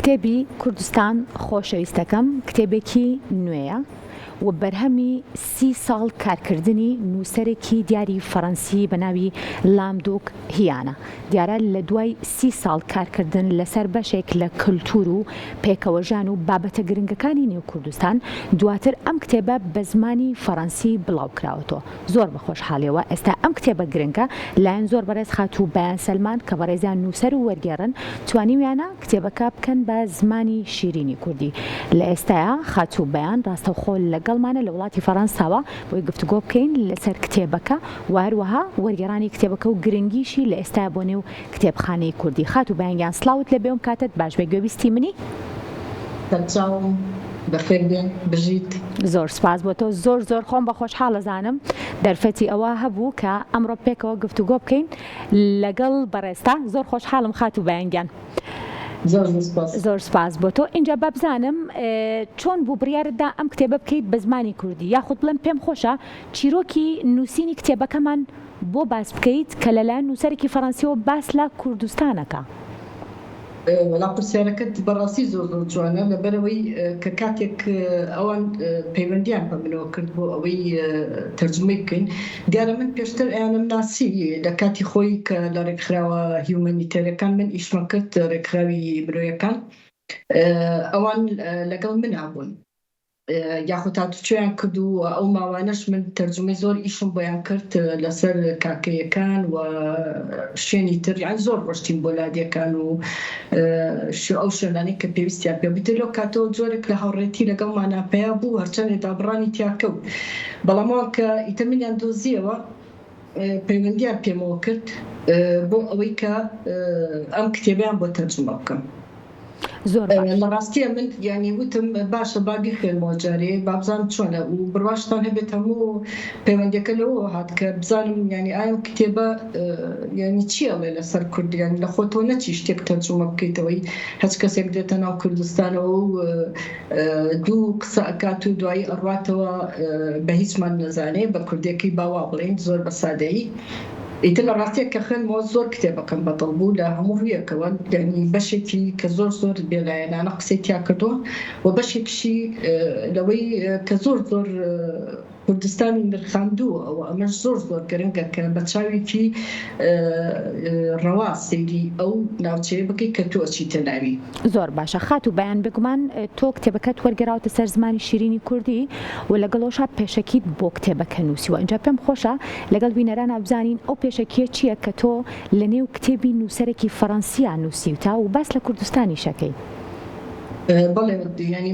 کتێبی کوردستان خۆشەویستەکەم کتێبێکی نوێیە و بەرهەمی 30 ساڵ کارکردنی نووسەرێکی دیاری فەڕەنسی بە ناوی لامدۆک هیانە. دیارە لە دوای 30 ساڵ کارکردن لەسەر بەشێک لە کللتور و پێکەوەژان و بابەتە گرنگەکانی نێو کوردستان دواتر ئەم کتێبە بە زمانی فەڕەنسی بڵاو کراوەتەوە. زۆر بەخۆشحاڵیەوە ئێستا ئەم کتێبە گرنگە لایەن زۆر بەڕێز خات و بەیان سەلمان کە بەڕێزیان نووسەر و وەرگێڕن توانیویانە کتێبەکە بکەن بە زمانی شیرینی کوردی. لە ئێستایا خات و بەیان ڕاستەوخۆ لەگەڵمانە لە وڵاتی فەڕەنساوە بۆی گفتوگۆ بکەین لەسەر کتێبەکە و هەروەها وەرگێڕانی کتێبەکە و گرنگیشی لە ئێستا بۆ نێو کتێبخانەی کوردی. خات و بەیانگیان سڵاوت لە بێوم کاتت باش بێ گوێبیستی منی بژیت زۆر سپاس بۆ تۆ زۆر خۆم بە خۆشحاڵە زانم دەرفەتی ئەوە هەبوو کە ئەمڕۆ پێکەوە گفتوگۆ بکەین لەگەڵ بەڕێستا. زۆر خۆشحاڵم خات و بەیانگیان. زۆر سپاس بۆ تۆ. اینجا بابزانم چۆن بوو بڕیارتدا ئەم کتێبە بکەیت بە زمانی کوردی، یاخود بڵێم پێم خۆشە چیرۆکی نووسینی کتێبەکەمان بۆ باس بکەیت کە لەلایەن نووسەرێکی فەڕەنسیەوە باس لە کوردستانەکە. وەڵام پرسیارەکەت بەڕاستی زۆر جوانە لەبەرەوەی کە کاتێک ئەوان پەیوەندیان بە منەوە کرد بۆ ئەوەی تەرجمەی بکەین. دیارە من پێشتر ئەیانم ناسی لە کاتی خۆی کە لە ڕێکخراوە هیومەنیتەرەکان من ئیشمان کرد ڕێکخراوی مرۆیەکان ئەوان لەگەڵ من هابوون یاخود هاتوچۆیان کرد و ئەو ماوانەش من تەرجمەی زۆر ئیشم بۆیان کرد لەسەر کاکەیەکان و شوێنی تر، یان زۆر ڕۆشتین بۆ لادیەکان و ئەو شوێنانەی کە پێویستیان پێ بوو. لەو کاتەوە جۆرێک لە هاوڕێتی لەگەڵمانە پێیا بوو هەرچەند دابڕانی تیاکەوت، بەڵامەوە کە ئیتر منیان دۆزیەوە پەیوەندیان پێمەوە کرد بۆ ئەوەی کە ئەم کتێبیان بۆ تەرجمە بکەم. لە ڕاستیە من ینی وتم باشە باگی خوێنمەوە جارێ بابزان چۆنە و بڕواشتان هەبێت هەموو پەیوەندەکە لەوە هات کە بزانم ینی ئایم کتێبە ینی چیەڵێ لەسەر کوردیان لە خۆتەوە نەچی شتێک تەرجمە بکەیتەوەی هەچ کەسێک دێتە ناو کوردستانەوە و دوو قسە ئەکات و دوایی ئەڕواتەوە بە هیچمان نەزانێ بە کوردێکی باوا بڵێن زۆر بە سادەیی. ئیتر لە ڕاستیە کە خوێنمەوە زۆر کتێبەکەم بەدڵ بوو لە هەموو ڕوویەکەوە، ینی بەشێکی کە زۆر بێلایەنانە قسەی تیا کردووە و بەشێکشی لەوەی کە زۆر کوردستانی نرخاندووە و ئەمەش زۆر گەرنگە کە بە چاوێکی ڕەوا سەیری ئەو ناوچەیە بکەی کە تۆ ئەچیتە ناوی. زۆر باشە خات و بەیان بگومان تۆ کتێبەکەت وەرگێڕاوەتە سەر زمانی شیرینی کوردی و لەگەڵەوەشا پێشەکیت بۆ کتێبەکە نووسیوە. اینجا پێم خۆشە لەگەڵ بینەران بزانین ئەو پێشەکیە چییە کە تۆ لە نێو کتێبی نووسەرێکی فەڕەنسیان نووسیوتە و باس لە کوردستانی شەکەی. بەڵێ ینی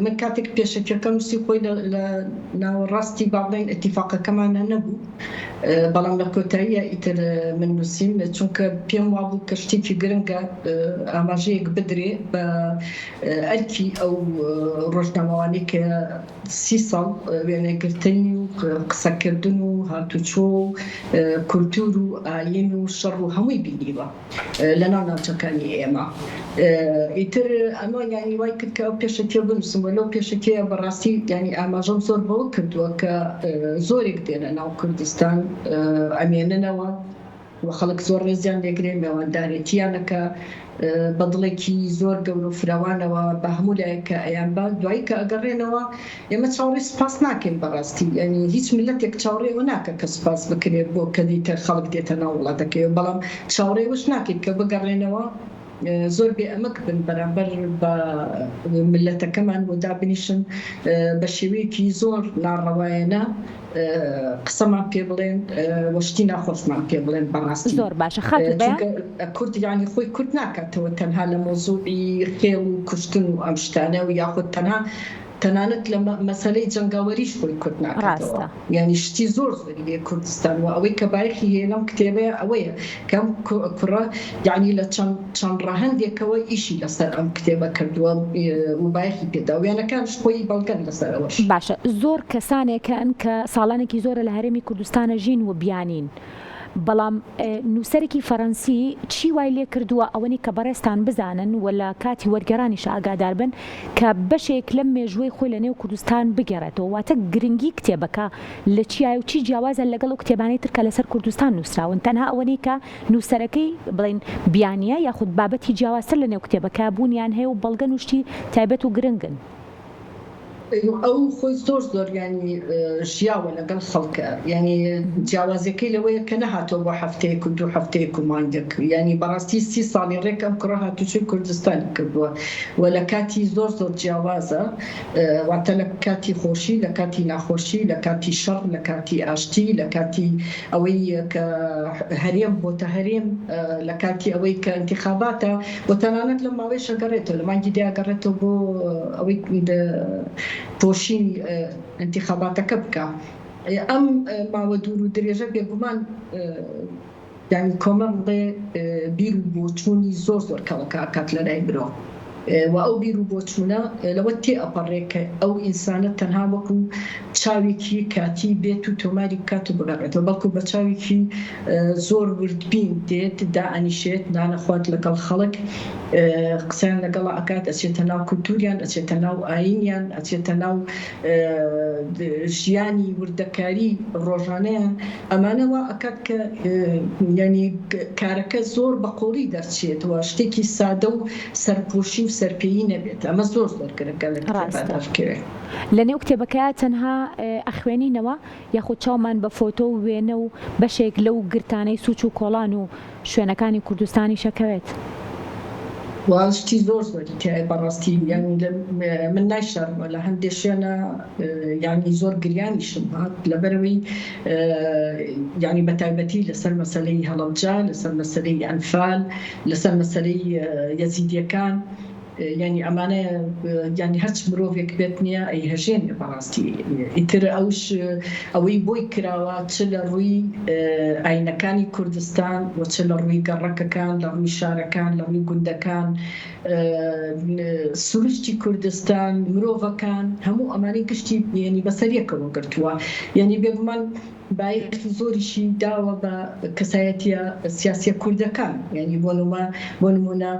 من کاتێک پێشەکیەکە نووسی خۆی لە ناوەڕاستی باڵێن ئەتیفاقەکەمانە نەبوو، بەڵام لە کۆتاییە ئیتر من نووسیم چونکە پێم وابوو کە شتێکی گرنگە ئاماژەیەک بدرێ بە ئەرکی ئەو ڕۆژنامەوانەی کە 30 ساڵ وێنەگرتنی و قسەکردن و هاتوچۆ و کولتور و ئاین و شەڕ و هەمووی بینیوە لە ناو ناوچەکانی ئێمە. ئیتر ئەمە ینی وای کرد کە ئەو پێشەکیە بنووسم و لەو پێشەکەیە بەڕاستی ینی ئاماژەم زۆر بەوە کردووە کە زۆرێک دێنە ناو کوردستان ئەمێننەوە و خەڵک زۆر ڕێزیان لێگرێن میێوەندارێتیانەکە بەدڵێکی زۆر گەورە و فراوانەوە بە هەموو لایەکە ئەیان بە دوایی کە ئەگەڕێنەوە ئێمە چاوەڕێی سپاس ناکەین بەڕاستی، ینی هیچ ملەتێک چاوەڕێەوە ناکە کە سپاس بکرێت بۆ کە دیتە خەڵک دێتە ناو وڵاتەکەی، بەڵام چاوەڕێوەش ناکەیت کە بگەڕێنەوە زۆر بێ ئەمەک بن بەرامبەر بە ملەتەکەمان و دابنیشن بە شێوەیەکی زۆر ناڕەوایەنە قسەمان پێ بڵێن وەشتی ناخۆشمان پێ بڵێن. بەڕاستی زۆر باشە خات کورد ینی خۆی کورد ناکاتەوە تەنها لە مۆزوعی خێڵ و کوشتن و ئەم شتانە و یاخود تەنانەت لە مەسەلەی جەنگاوەریش خۆی کورد ناکاتەوە، یعنی شتی زۆر زۆری لێ کوردستان و ئەوەی کە بایەخی هەیە لەم کتێبەیە ئەوەیە کەم کوڕە ینی لە چەند ڕەهەندێکەوە ئیشی لەسەر ئەم کتێبە کردووە و بایەخی پێدا و یانەکانش خۆی بەڵگەن لەسەرەوەش. باشە زۆر کەسانێکن کە ساڵانێکی زۆرە لە هەرێمی کوردستانە ژین و بیانین بەڵام نووسەرێکی فەڕەنسی چی وای لێ کردووە ئەوەنی کە بەڕێستان بزانن ولا کاتی وەرگێڕانیش ئاگادار بن کە بەشێک لەم مێژووی خۆی لە نێو کوردستان بگەڕێتەوە واتە گرنگی کتێبەکە لە چیای و چی جیاوازە لەگەڵ و کتێبانەی ترکە لەسەر کوردستان نووسراون تەنها ئەوەنەی کە نووسەرەکەی بڵین بیانیە یاخود بابەتی جیاوازتر لە نێو کتێبەکە بوونیان هەیە و بەڵگە نوشتی تایبەت و گرنگن ئەو خۆی زۆر ینی ژیاوە لەگەڵ خەڵکە ینی جیاوازەکەی لەوەیە کە نەهاتەوە بۆ هەفتەیەک و دوو هەفتەیەک و مانگێک ینی بەڕاستی 30 ساڵی ڕێک ئەم کوڕە هاتوچوی کوردستانی کردووە و لە کاتی زۆر جیاوازە واتە لە کاتی خۆشی لە کاتی ناخۆشی لە کاتی شەڕ لە کاتی ئاشتی لە کاتی ئەوەی کە هەرێم بۆتە هەرێم لە کاتی ئەوەی کە انتخاباتە بۆ تەنانەت لە ماوەی شەگەڕێتەوە لە مانگی دیاگەڕێتەوە بۆ ئەوەی پۆشین انتخاباتەکە بکە ئەم ماوە دوور و درێژە بێگومان ینی کۆمەڵێ بیر و بۆچوونی زۆر کەڵەکە کات لە لای برۆ و ئەو بیر و بۆچوونە لەوە تێ ئەپەڕێکە ئەو ئینسانە تەنها وەکو چاوێکی کاتی بێت و تۆماری بکات و بگەڕێتەوە بەڵکو بە چاوێکی زۆر وردبین دێت دائەنیشێت دانەخوات لەگەڵ خەڵک قسەیان لەگەڵ ئەکات ئەچێتە ناو کولتوریان ئەچێتە ناو ئاینیان ئەچێتە ناو ژیانی وردەکاری ڕۆژانەیان ئەمانەوە ئەکات کە ینی کارەکە زۆر بەقۆڵی دەرچێتەوە شتێکی سادە و سەرپۆشی و سەرپێیی نەبێت ئەمە زۆر گرنگە لە کتێبەکە لە نێو کتێبەکە تەنها ئەخوێنینەوە یاخود چاومان بە فۆتۆ و وێنە و بەشێک لەو گرتانەی سوچ و کۆڵان و شوێنەکانی کوردستانی شەکەوێت واشتی زۆر تای بەڕاستی ینی من نایشارمە لە هەندێک شوێنە ینی زۆر گریانیشم هات لەبەرەوەی ینی بەتایبەتی لەسەر مەسەلەی هەڵەبجە لەسەر مەسەلەی ئەنفال لەسەر مەسەلەی یەزیدیەکان ینی ئەمانە ینی هەرچ مرۆڤێک بێت نییە ئەی هەژێنێ بەڕاستی ئیتر ئەوەی بۆی کراوە چ لە ڕووی ئاینەکانی کوردستان و چ لە ڕووی گەڕەکەکان لە ڕووی شارەکان لە ڕووی گوندەکان سروشتی کوردستان مرۆڤەکان هەموو ئەمانەی گشتی ینی بەسەریەکەوە گرتووە ینی بێگومان بایەخی زۆریشی داوە بە کەسایەتیە سیاسیە کوردەکان ینی بۆ نمونە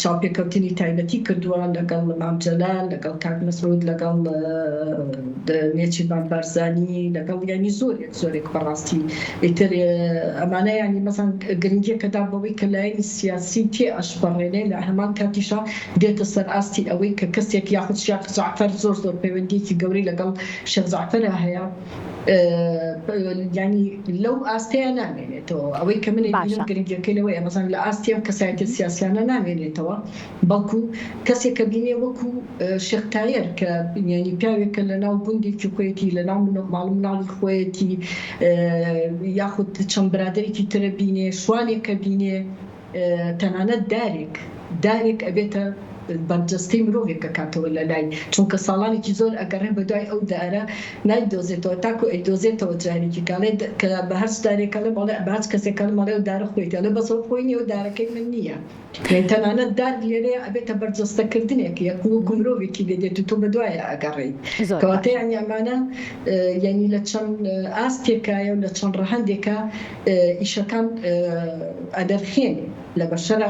چاوپێکەوتنی تایبەتی کردووە لەگەڵ مامجەلال لەگەڵ کاک مەسعود لەگەڵ نێچیروان بارزانی لەگەڵ ینی زۆرێک بەڕاستی ئیتر ئەمانە ینی مەسەڵەن گرنگیەکەدا بەوەی کە لایەنی سیاسی تێ ئەشپەڕێنێ لە هەمان کاتیشا دێتە سەر ئاستی ئەوەی کە کەسێک یاخود شێخ جەعفەر زۆر پەیوەندیەکی گەورەی لەگەڵ شێخ جەعفەر هەیە ینی لەو ئاستەیە نامێنێتەوە ئەوەی کە من گرنگیەکەی لەوەیە مەسەڵەن لە ئاستی ئەم کەسایەتی سیاسیانە نامێنێتەوە بەڵکو کەسێک کە بینێ وەکو شێخ تایر کە ینی پیاوێکە لە ناو گوندێکی خۆیەتی لە ناو ماڵ مناڵی خۆیەتی یاخود چەند برادێکی ترە بینێ شوانێکە بینێ تەنانەت دارێک ئەبێتە بەرجەستەی مرۆڤێکە کاتەوە لە لای چونکە ساڵانێکی زۆر ئەگەڕێن بە دوای ئەو دارە نایدۆزێتەوە تاکو ئەیدۆزێتەوە جارێکی کاڵێ کە بە هەر دارێکە لە بەڵێ بەهاچ کەسێکە مەڵێ و دارە خۆیتە لە بەسەر خۆی نیە و دارەکەی من نییە تەنانەت دار لێرەیە ئەبێتە بەرجەستەکردنێک یەک وەکو مرۆڤێکی لێدێت و تۆ بە دوایە ئەگەڕێیت کەواتە یانی ئەمانە ینی لە چەند ئاستێکایە و لە چەند ڕەهەندێکە ئیشەکان ئەدەرخێنێ لە بەشەرە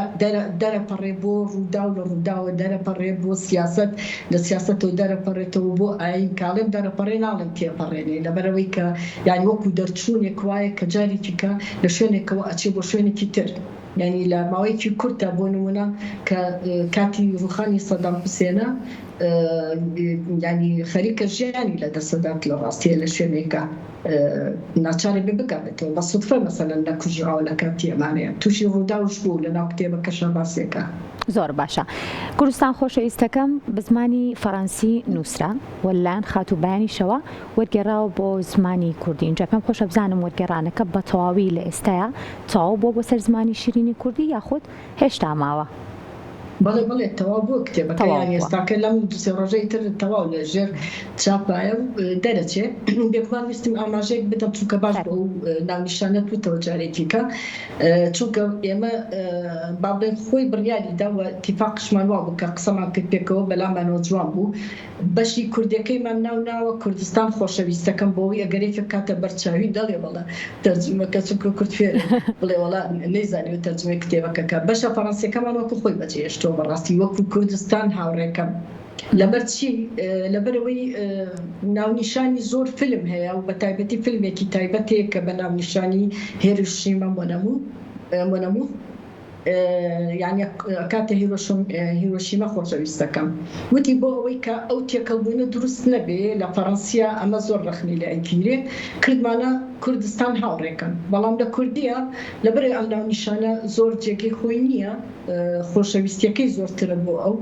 دەرەپەڕێ بۆ ڕوودا و لە ڕووداوە دەرەپەڕێ بۆ سیاست لە سیاستەوە دەرەپەڕێتەوە بۆ ئاین کاڵێم دەرەپەڕێ ناڵم تێپەڕێنێ لەبەرەوەی کە یانی وەکو دەرچوونێک وایە کە جارێکی کە لە شوێنێکەوە ئەچێ بۆ شوێنێکی تر ینی لە ماوەیەکی کورتە بۆ نمونە کە کاتی ڕوخانی سەدام حوسێنە ینی خەریکە ژیانی لە دەسەدات لە ڕاستیە لە شوێنێکە ناچارێ بێ بگاتێتەوە بە سوتفە مەسەلەن لە کوژراوە لە کاتی ئەمانەیە تووشی ڕووداوش بوو لە ناو کتێبەکەشە باسێکە زۆر باشە کوردستان خۆشەویستەکەم بە زمانی فەڕەنسی نووسرا وەلایەن خاتوبیانیشەوە وەرگێڕاوە بۆ زمانی کوردی اینجا پێم خۆشە بزانم وەرگێڕانەکە بە تەواوی لە ئێستاە تەواو بۆ سەر زمانی شیرینی کوردی یاخود هێشتا ماوە بەڵێ تەواو بۆ کتێبەکە یانی ئێستاکە لەم دوسێ ڕۆژەی تر تەواو لە ژێر چاپایە دەرەچێت بێگومان ویستم ئاماژەیەک بدەم چونکە باش بۆ ناونیشانەت بووتەوە جارێکیکە چونکە ئێمە با بڵێن خۆی بڕیاریدا و اتفاقشمان وا بوو کە قسەمان کرد پێکەوە بەلامانەوە جوان بوو بەشی کوردەکەیمان ناوناوە کوردستان خۆشەویستەکەم بۆەوەی ئەگەرێکە کاتە بەرچاوی دەڵێ بەڵە تەرجمەکە چونکە کورد فێر بڵێ وەڵا نەیزانی و تەرجمەی کتێبەکەکە بەشە فەڕەنسیەکەمان وەکو خۆی بەجێهێشتەوە بەڕاستی وەکو کوردستان هاوڕێکەم لەبەر چی لەبەرەوەی ناونیشانی زۆر فیلم هەیە و بە تایبەتی فیلمێکی تایبەتەیە کە بە ناونیشانی هیروشیما مۆنەمو یعنی کاتە هیرۆشیما خۆشەویستەکەم وتی بۆ ئەوەی کە ئەو تێکەڵبوونە دروست نەبێ لە فەڕەنسیا ئەمە زۆر ڕەخنی لە ئەیگیرێ کردمانە کوردستان هاوڕێکن بەڵام لە کوردیە لەبەر ئەم ناونیشانە زۆر جێگەی خۆی نییە خۆشەویستیەکەی زۆرترە بۆ ئەو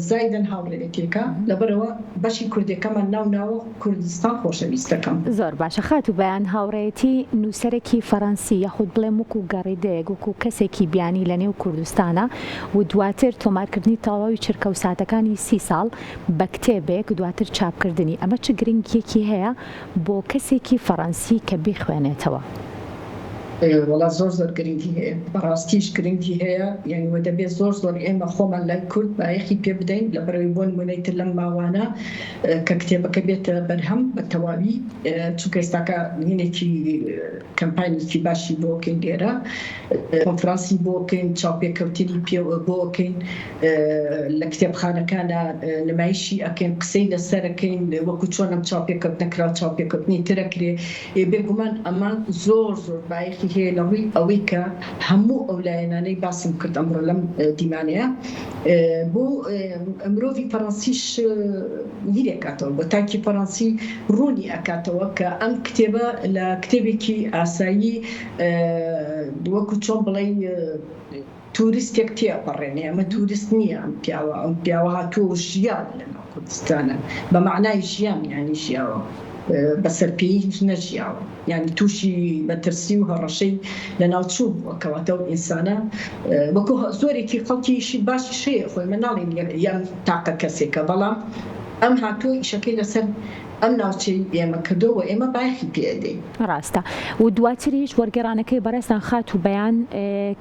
زایدن هاوڕێتێکە لەبەرەوە بەشی کوردەکەمان ناوناوە کوردستان خۆشەویستەکەم زۆر باشە خات و بەیان هاوڕێتی نووسەرێکی فەڕەنسی یاخود بڵێ وەکو گەڕیدەیەک وەکو کەسێکی بیانی لە نێو کوردستانە و دواتر تۆمارکردنی تەواوی چرکە و ساتەکانی 30 ساڵ بە کتێبێک دواتر چاپکردنی ئەمە چ گرنگیەکی هەیە بۆ کەسێکی فەڕەنسی کە بیخوێنێتەوە؟ وڵات زۆر گرنگی هەیە بەڕاستیش گرنگی هەیە یعنی وە دەبێت زۆر ئێمە خۆمان لای کورد بایەخی پێ بدەین لەبەرەوەی بۆ نمونەیتر لەم ماوانە کە کتێبەکە بێتە بەرهەم بە تەواوی چونکە ئێستاکە هینێکی کەمپانیی باشی بۆ بکەین لێرە کۆنفرانسی بۆ بکەین چاپێکەوتنی پێ بۆ بکەین لە کتێبخانەکانە نمایشی ئەکەین قسەی لەسەرەکەین وەکو چۆن ئەم چاپێکەوت نەکرا چاپێکەوتنی ترەکرێ بێگومان ئەمە زۆر بایەخی هەیە لەڕووی ئەوەی کە هەموو ئەو لایەنانەی باسم کرد ئەمڕۆ لەم دیمانەیە بۆ مرۆڤی فەڕەنسیش گیرێکاتەوە بۆ تاکی فەڕەنسی ڕوونی ئەکاتەوە کە ئەم کتێبە لە کتێبێکی ئاسایی وەکو چۆن بڵێ توریستێک تێپەڕێنێ ئەمە توریست نییە ئەم پیاوە هاتووە ژیان لەناو کوردستانە بە معنای ژیان یانی ژیاوە بەسەرپێی هیچ نەژیاوە یعنی تووشی بەترسی و هەڕەشەی لە ناوچوو بووەکەواتە و ئینسانە وەکو زۆرێکی خەڵکیشی باشی شەیە خۆی مەناڵین یان تاقە کەسێکە بەڵام ئەم هاتووە ئیشەکەی لەسەر ئەم ناوچەی ئێمە کردەوە ئێمە بایەخی پێدەین ڕاستە و دواتریش وەرگێڕانەکەی بەڕێستان خات و بەیان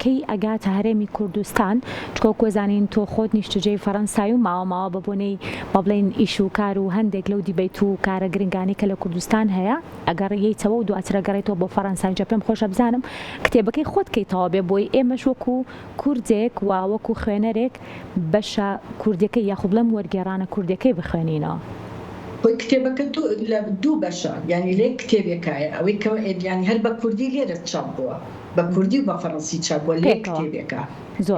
کەی ئەگاتە هەرێمی کوردستان چکۆ کۆزانین تۆ خۆت نیشتجێی فەڕەنسای و ماوە ببوونەی بە بڵێن ئیش و کار و هەندێک لەو دیبیت و کارە گرنگانی کە لە کوردستان هەیە ئەگەر یەیتەوە و دواترە گەڕێتەوە بۆ فەڕەنسای جە پێم خۆشە بزانم کتێبەکەی خۆت کەیتەوە بێ بۆی ئێمەش وەکو کوردێک و وەکو خوێنەرێک بەشە کوردەکەی یاخوب لەم وەرگێڕانە کوردەکەی بخوێنینەوە کتێبەکە لە دوو بەشە یعنی لێ کتێبێکایە ئەوەی کە ینی هەر بە کوردی لێرە چاپ بووە بە کوردی و بە فەڕەنسی چاپ بووە لێ کتێبێکە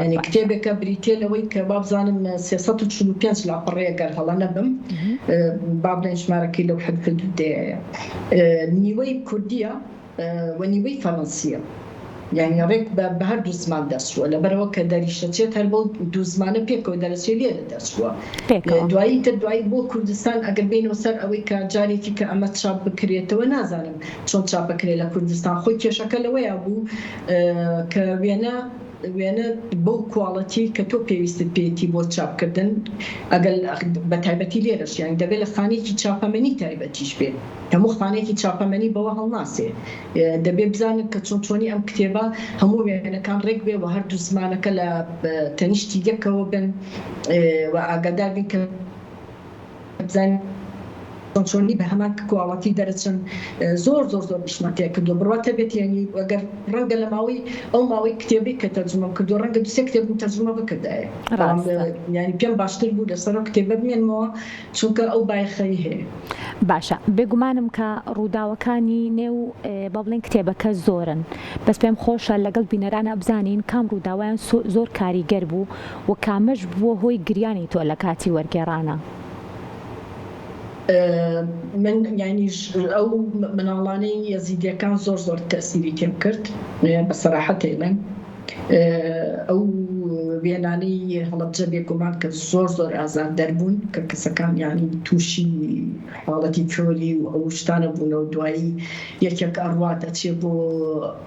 ینی کتێبێکە بریتێ لەوەی کە با بزانم 345 لاپەڕەیە گەر هەڵە نەبم با بڵێن ژمارەکەی لەو حدود دەیە نیوەی کوردیە و نیوەی فەڕەنسیە یعنی ڕێک بە هەردوو زمان دەستووە لەبەرەوە کە دەریشەچێت هەر بۆ دوو زمانە پێکەوە دەرەچێت لێرە دەستووە دوایی بۆ کوردستان ئەگەر بینەوە سەر ئەوەی کە جارێکی کە ئەمە چاپ بکرێتەوە نازانم چۆن چاپ بکرێت لە کوردستان خۆی کێشەکە لەوەیە بوو کە وێنە بۆ کواڵەتی کە تۆ پێویستت پێێتی بۆ چاپکردن ئەگەر بە تایبەتی لێرەش یان دەبێت لە خانێکی چاپەمەنی تایبەتیش بێت هەموو خانێکی چاپەمەنی بەوە هەڵناسێ دەبێت بزانن کە چۆنی ئەم کتێبە هەموو وێنەکان ڕێک بێ و هەردوو زمانەکە لە تەنیشتی یەکەوە بن و ئاگادار بین کە بزانین چۆنی بە هەمان کواڵەتی دەرەچن زۆر نیشتماتەیە کردو بڕاتە بێت یعنی ئەگەر ڕەنگە لە ماوەی ئەو ماوەی کتێبی کە تەرجمەم کردو ڕەنگە دوسێ کتێب تەرجمە بکردایە یعنی پێم باشتر بوو لەسەر کتێبە بمێنمەوە چونکە ئەو بایەخەی هەیە باشە بێگومانم کە ڕووداوەکانی نێو بە بڵێن کتێبەکە زۆرن بەس پێم خۆشە لەگەڵ بینەرانە بزانین کام ڕووداوایان زۆر کاریگەر بوو و کامەش بووە هۆی گریانی تۆ لە کاتی وەرگێڕانە من یعنی ئەو مناڵانەی یەزیدیەکان زۆر تەسیری تێم کرد بە سەراحەت ئێڵێم ئەو وێنانەی هەڵەبجە بێگومان کە زۆر ئازار دەربوون کە کەسەکان یعنی تووشی حاڵەتی کۆلی و ئەو شتانە بوونەوە دوایی یەکێک ئەڕوا دەچێت بۆ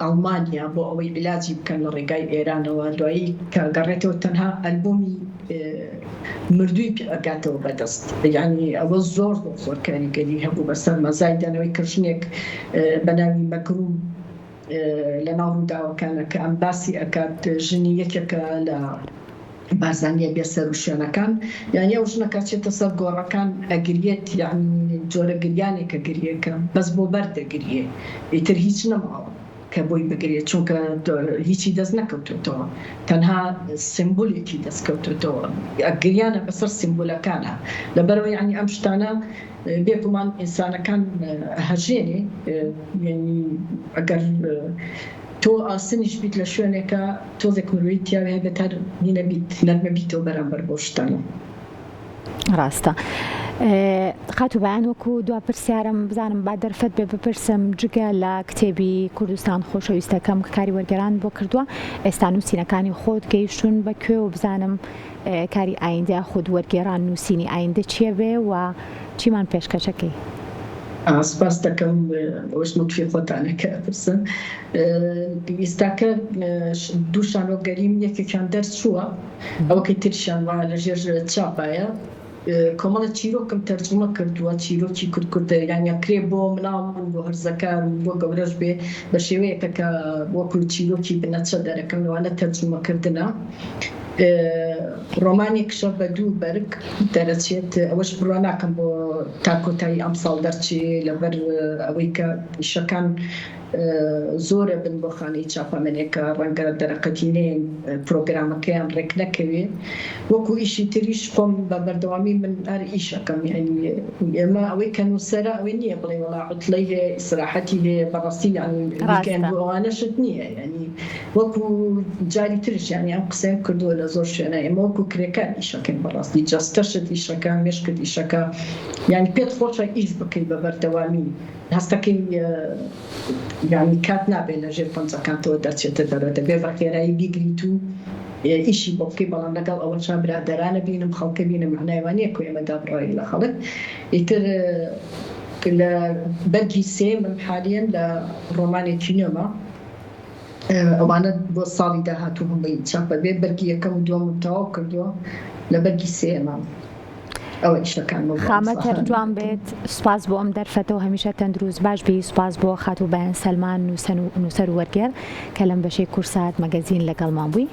ئەڵمانیا بۆ ئەوەی عیلاجی بکەن لە ڕێگای ئێرانەوە دوایی کە گەڕێتەوە تەنها ئەلبومی مردووی ئەگاتەوە بەدەست یعنی ئەوە زۆر کاریگەری هەبوو بەسەر مەزای دانەوەی کردژنێک بە ناوی مەکروم لە ناو ڕووداوەکانە کە ئەم باسی ئەکات ژنی یەکێکە لە بازانیە بێسەر و شوێنەکان یعنی ئەو ژنەکە چێتە سەر گۆڕەکان ئەگرێت یعنی جۆرە گریانێکە گریەکە بەس بۆ بەردەگریێ ئیتر هیچ نەماوە کە بۆی بگرێت چونکە هیچی دەست نەکەوتوتەوە تەنها سمبولێکی دەستکەوتوتەوە گریانە بەسەر سمبولەکانە لەبەرەوە یعنی ئەم شتانە بێگومان ئینسانەکان هەژێنێ یعنی ئەگەر تۆ ئاسنیش بیت لە شوێنێکە تۆزێک مروی تیاوێ بەتر نینەبیت نەرمە بیتەوە بەرامبەر بۆ شتانە ڕاستە. خاتو بەیان وەکو دوا پرسیارم بزانم با دەرفەت بێ بپرسم جگە لە کتێبی کوردستان خۆشەویستەکەم کە کاری وەرگێران بۆ کردووە ئێستا نووسینەکانی خۆت گەیشتون بەکوێ و بزانم کاری ئایندە خود وەرگێران نووسینی ئایندە چیە بێ و چیمان پێشکەشەکەی؟ سپاس دەکەم ئەوش نوتفی خۆتانەکە پرسن ئێستاکە دوو شانۆگەریم یەکێکیان دەرس چووە ئەوەکەی ترشیان وە لەژێر چاپایە کۆمەڵە چیرۆکم تەرجمە کردووە چیرۆکی کورد یانیا کرێ بۆ مناڵ بۆ هەرزەکان بۆ گەورەش بێ بە شێوەیەکە کە وەکو چیرۆکی بنەچە دەرەکەمەوانە تەرجمەکردنە ڕۆمانێکشە بە دوو بەرگ دەرەچێت ئەوەش بڕوا ناکەم بۆ تاکۆتایی ئەم ساڵ دەرچێ لەبەر ئەوەی کە ئیشەکان زۆرە بن بۆ خانەی چاپەمەنێکە ڕەنگە دەرەقەتینێن پرۆگرامەکەیان ڕێک نەکەوێ وەکو ئیشی تریش خۆم بە بەردەوامی من هەر ئیشەکەم یعنی ئێمە ئەوەی کە نووسەرە ئەوەی نییە بڵێ وەڵا عوتڵەی هەیە ئیسراحەتی هەیە بەڕاستی یعنی بۆ ئەوانەشت نییە یعنی وەکو جاری ترش یعنی ئەم قسەیان کردووە لە زۆر شوێنە ئێمە وەکو کرێکار ئیشەکەین بەڕاستی جەستەشت ئیشەکە مێشکرد ئیشەکە یعنی پێت خۆشە ئیش بکەیت بە بەردەوامی هەستەکەی یعنی کات نابێت لە ژێر پەنجەکانتەوە دەچێتە دەرەوە دەبێت بە خێرایی بیگریت و ئیشی بۆ بکەی بەڵام لەگەڵ ئەوە چا برادەرانە بینم خەڵکە بینم معنایوانەیە کۆ ئێمەدا بڕایی لە خەڵک ئیتر لە بەرگی سێ من حالیان لە ڕۆمانێکی نوێمە ئەوانە بۆ ساڵی داهاتوو هەمووی چاپە بێ بەرگی یەکەم و دووەم تەواو کردووە لە بەرگی سێمە خامە تەرجوان بێت سوپاس بۆ ئەم دەرفەتەوە هەمیشە تەندروست باش بی سوپاس بۆ خاتو بەیان سەلمان نووسەر و وەرگێر کە لەم بەشەی کورسات مەگەزین لەگەڵمان بووی